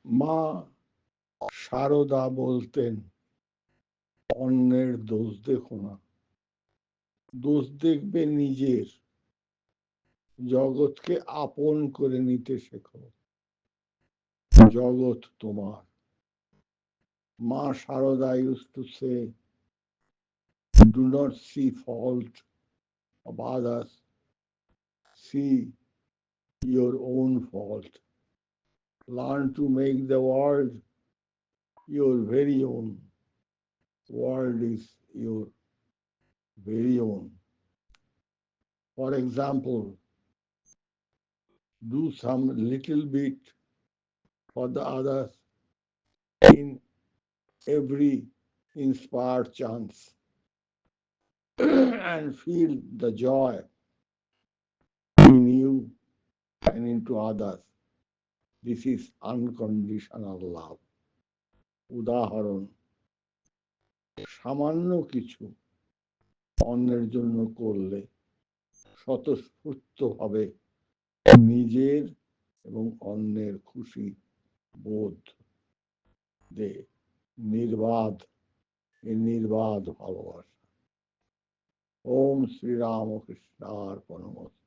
মা শারদা বলতেন, অন্যের দোষ দেখো না, দোষ দেখবে নিজের। জগৎকে আপন করে নিতে শেখো, জগৎ তোমার। মা Sharada used to say, do not see fault of others, see your own fault. Learn to make the world your very own. World is your very own. For example, do some little bit for the others in every inspired chance and feel the joy in you and into others. This is unconditional love. উদাহরণ, সামান্য কিছু অন্যের জন্য করলে স্বতঃস্ফূর্তভাবে নিজের এবং অন্যের খুশি বোধ দে নির্বাদ নির্বাদ ভালোবাসা। ওম শ্রী রামকৃষ্ণার্পণমস্তু।